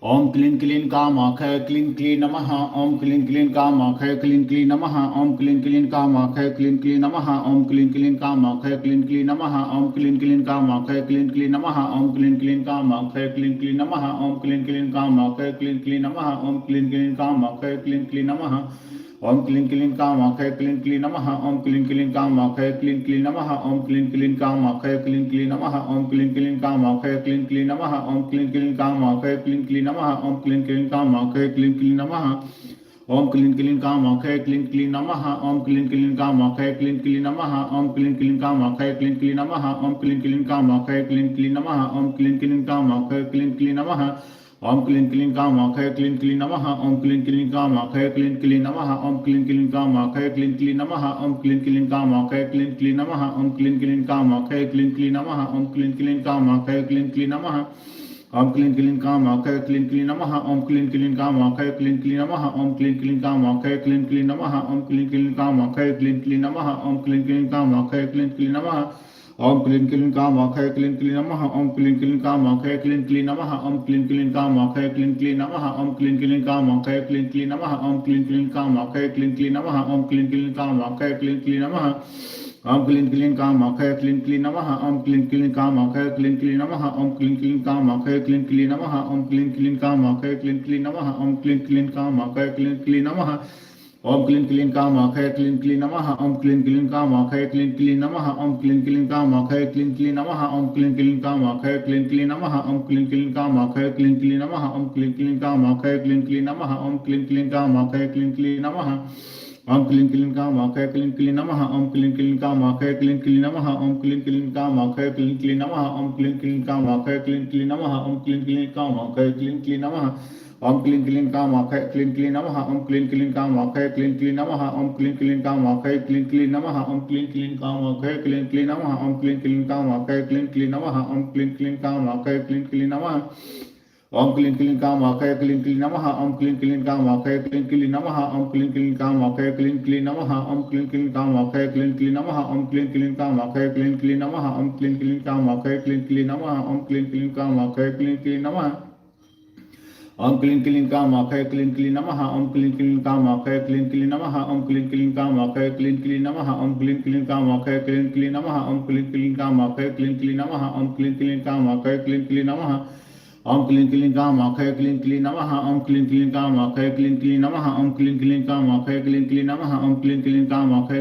ओम क्लीं क्लीं कामाख्यै क्लीं क्लीं नमः। ओम क्लीं क्लीं कामाख्यै क्लीं क्लीं नमः। ओम क्लीं क्लीं कामाख्यै क्लीं क्लीं नमः। ओम क्लीं क्लीं कामाख्यै क्लीं क्लीं नमः। ओम क्लीं क्लीं कामाख्यै क्लीं क्लीं नमः। ओम क्लीं क्लीं कामाख्यै क्लीं क्लीं नमः। ओम क्लीं क्लीं कामाख्यै क्लीं क्लीं नमः। ओम क्लीं क्लीं कामाख्यै क्लीं क्लीं नमः। ओम क्लीं क्लीं कामाख्यै क्लीं क्लीं नमः। ओम क्लीं क्लीं कामाख्यै क्लीं क्लीं नमः। ओम क्लीं क्लीं कामाख्यै क्लीं क्लीं नमः। ओम क्लीं क्लीं कामाख्यै क्लीं क्लीं नमः। ओम क्लीं क्लीं कामाख्यै क्लीं क्लीं नमः। ओम क्लीं क्लीं कामाख्यै क्लीं क्लीं नमः। ओम क्लीं क्लीं कामाख्यै क्लीं क्लीं नमः। ओम क्लीं क्लीं कामाख्यै क्लीं क्लीं नमः। ओम क्लीं क्लीं कामाख्यै क्लीं क्लीं नमः। ओम क्लीं क्लीं कामाख्यै क्लीं क्लीं नमः। ओम क्लीं क्लीं कामाख्यै क्लीं क्लीं नमः। ओम क्लीं क्लीं कामाख्यै क्लीं क्लीं नमः। ओम क्लीं क्लीं कामाख्यै क्लीं क्लीं नमः। ओम क्लीं क्लीं कामाख्यै क्लीं क्लीं नमः। ओम क्लीं क्लीं कामाख्यै क्लीं क्लीं नमः। ओम क्लीं क्लीं कामाख्यै क्लीं क्लीं नमः। ओम क्लीं क्लीं कामाख्यै क्लीं क्लीं नमः। ओम क्लीं क्लीं कामाख्यै क्लीं क्लीं नमः। ओम क्लीं क्लीं कामाख्यै क्लीं क्लीं नमः। ओम क्लीं क्लीं कामाख्यै क्लीं क्लीं नमः। ओम क्लीं क्लीं कामाख्यै क्लीं क्लीं नमः। ओम क्लीं क्लीं कामाख्यै क्लीं क्लीं नमः। ओम क्लीं क्लीं कामाख्यै क्लीं क्लीं नमः। ओम क्लीं क्लीं कामाख्यै क्लीं क्लीं नमः। ओम क्लीं क्लीं कामाख्यै क्लीं क्लीं नमः। ओम क्लीं क्लीं कामाख्यै क्लीं क्लीं नमः। ओम क्लीं क्लीं कामाख्यै क्लीं क्लीं नमः। ओम क्लीं क्लीं कामाख्यै क्लीं क्लीं नमः। ओम क्लीं क्लीं कामाख्यै क्लीं क्लीं नमः। ओम क्लीं क्लीं कामाख्यै क्लीं क्लीं नमः। ओम क्लीं क्लीं कामाख्यै क्लीं क्लीं नमः। ओम क्लीं क्लीं कामाख्यै क्लीं क्लीं नमः। ओम क्लीं क्लीं कामाख्यै क्लीं क्लीं नमः। ओम क्लीं क्लीं कामाख्यै क्लीं क्लीं नमः। ओम क्लीं क्लीं कामाख्यै क्लीं क्लीं नमः। ओम क्लीं क्लीं कामाख्यै क्लीं क्लीं नमः। ओम क्लीं क्लीं कामाख्यै क्लीं क्लीं नमः। ओम क्लीं क्लीं कामाख्यै क्लीं क्लीं नमः। ओम क्लीं क्लीं कामाख्यै क्लीं क्लीं नमः। ओम क्लीं क्लीं कामाख्यै क्लीं क्लीं नमः। ओम क्लीं क्लीं कामाख्यै क्लीं क्लीं नमः। ओम क्लीं क्लीं कामाख्यै क्लीं क्लीं नमः। ओम क्लीं क्लीं कामाख्यै क्लीं क्लीं नमः। ओम क्लीं क्लीं कामाख्यै क्लीं क्लीं नमः। ओम क्लीं क्लीं कामाख्यै क्लीं क्लीं नमः। ओम क्लीं क्लीं कामाख्यै क्लीं क्लीं नमः। ओम क्लीं क्लीं कामाख्यै क्लीं क्लीं नमः। ओम क्लीं क्लीं कामाख्यै क्लीं क्लीं नमः। ओम क्लीं क्लीं कामाख्यै क्लीं क्लीं नमः। ओम क्लीं क्लीं कामाख्यै क्लीं क्लीं नमः। ओम क्लीं क्लीं कामाख्यै क्लीं क्लीं नमः। ओम क्लीं क्लीं कामाख्यै क्लीं क्लीं नमः। ओम क्लीं क्लीं कामाख्यै क्लीं क्लीं नमः। ओम क्लीं क्लीं कामाख्यै क्लीं क्लीं नमः। ओम क्लीं क्लीं कामाख्यै क्लीं क्लीं नमः। ओम क्लीं क्लीं कामाख्यै क्लीं क्लीं नमः। ओम क्लीं क्लीं कामाख्यै क्लीं क्लीं नमः। ओम क्लीं क्लीं कामाख्यै क्लीं क्लीं नमः। ओम क्लीं क्लीं कामाख्यै क्लीं क्लीं नमः। ओम क्लीं क्लीं कामाख्यै क्लीं क्लीं नमः। ओम क्लीं क्लीं कामाख्यै क्लीं क्लीं नमः। ओम क्लीं क्लीं कामाख्यै क्लीं क्लीं नमः। ओम क्लीं क्लीं कामाख्यै क्लीं क्लीं नमः। ओम क्लीं क्लीं कामाख्यै क्लीं क्लीं नमः। ओम क्लीं क्लीं कामाख्यै क्लीं क्लीं नमः। ओम क्लीं क्लीं कामाख्यै क्लीं क्लीं नमः। ओम क्लीं क्लीं कामाख्यै क्लीं क्लीं नमः। ओम क्लीं क्लीं कामाख्यै क्लीं क्लीं नमः। ओम क्लीं क्लीं कामाख्यै क्लीं क्लीं नमः। ओम क्लीं क्लीं कामाख्यै क्लीं क्लीं नमः। ओम क्लीं क्लीं कामाख्यै क्लीं क्लीं नमः। ओम क्लीं क्लीं कामाख्यै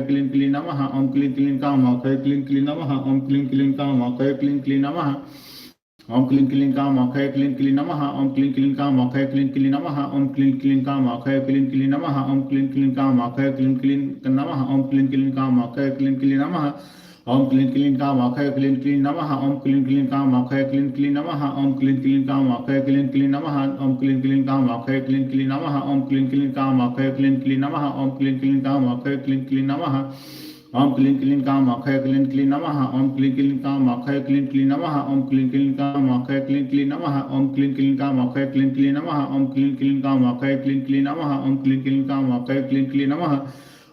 क्लीं क्लीं नमः। ओम क्लीं क्लीं कामाख्यै क्लीं क्लीं नमः। ओम क्लीं क्लीं कामाख्यै क्लीं क्लीं नमः। ओम क्लीं क्लीं कामाख्यै क्लीं क्लीं नमः। ओम क्लीं क्लीं कामाख्यै क्लीं क्लीं नमः। ओम क्लीं क्लीं कामाख्यै क्लीं क्लीं नमः। ओम क्लीं क्लीं कामाख्यै क्लीं क्लीं नमः। ओम क्लीं क्लीं कामाख्यै क्लीं क्लीं नमः। ओम क्लीं क्लीं कामाख्यै क्लीं क्लीं नमः। ओम क्लीं क्लीं कामाख्यै क्लीं क्लीं नमः। ओम क्लीं क्लीं कामाख्यै क्लीं क्लीं नमः। ओम क्लीं क्लीं कामाख्यै क्लीं क्लीं नमः। ओम क्लीं क्लीं कामाख्यै क्लीं क्लीं नमः। ओम क्लीं क्लीं कामाख्यै क्लीं क्लीं नमः। ओम क्लीं क्लीं कामाख्यै क्लीं क्लीं नमः। ओम क्लीं क्लीं कामाख्यै क्लीं क्लीं नमः। ओम क्लीं क्लीं कामाख्यै क्लीं क्लीं नमः। ओम क्लीं क्लीं कामाख्यै क्लीं क्लीं नमः।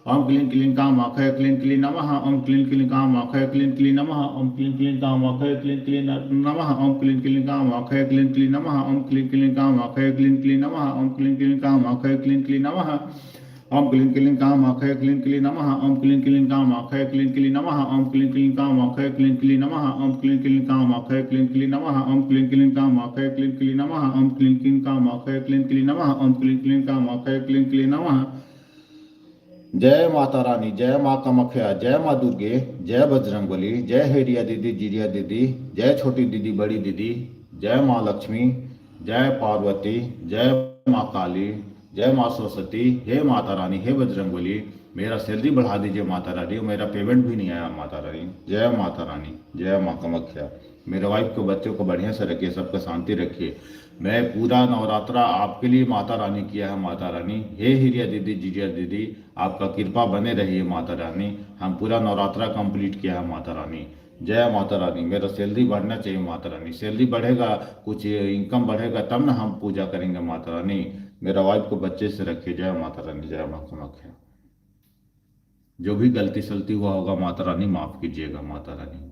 ओम क्लीं क्लीं कामाख्यै क्लीं क्लीं नमः। ओम क्लीं क्लीं कामाख्यै क्लीं क्लीं नमः। ओम क्लीं क्लीं कामाख्यै क्लीं क्लीं नमः। ओम क्लीं क्लीं कामाख्यै क्लीं क्लीं नमः। ओम क्लीं क्लीं कामाख्यै क्लीं क्लीं नमः। ओम क्लीं क्लीं कामाख्यै क्लीं क्लीं नमः। ओम क्लीं क्लीं कामाख्यै क्लीं क्लीं नमः। ओम क्लीं क्लीं कामाख्यै क्लीं क्लीं नमः। ओम क्लीं क्लीं कामाख्यै क्लीं क्लीं नमः। ओम क्लीं क्लीं कामाख्यै क्लीं क्लीं नमः। ओम क्लीं क्लीं कामाख्यै क्लीं क्लीं नमः। जय माता रानी, जय माँ कामाख्या, जय माँ दुर्गे, जय बजरंगबली, जय हेरिया दीदी, जीरिया दीदी, जय छोटी दीदी, बड़ी दीदी, जय माँ लक्ष्मी, जय पार्वती, जय माँ काली, जय माँ सरस्वती। हे माता रानी, हे बजरंगबली, मेरा सैलरी बढ़ा दीजिए माता रानी, और मेरा पेमेंट भी नहीं आया माता रानी। जय माता रानी, जय माँ कामाख्या। मेरे वाइफ को, बच्चों को बढ़िया से रखिए, सबका शांति रखिए। मैं पूरा नवरात्रा आपके लिए माता रानी किया है माता रानी। हे हिरिया दीदी, जीजिया दीदी, आपका कृपा बने रहिए माता रानी। हम पूरा नवरात्रा कंप्लीट किया है माता रानी। जय माता रानी। मेरा सैलरी बढ़ना चाहिए माता रानी। सैलरी बढ़ेगा, कुछ इनकम बढ़ेगा, तब ना हम पूजा करेंगे माता रानी। मेरा वाइफ को बच्चे से रखिए। जय माता रानी, जय माँ कामाख्या। जो भी गलती सलती हुआ होगा माता रानी, माफ कीजिएगा माता रानी।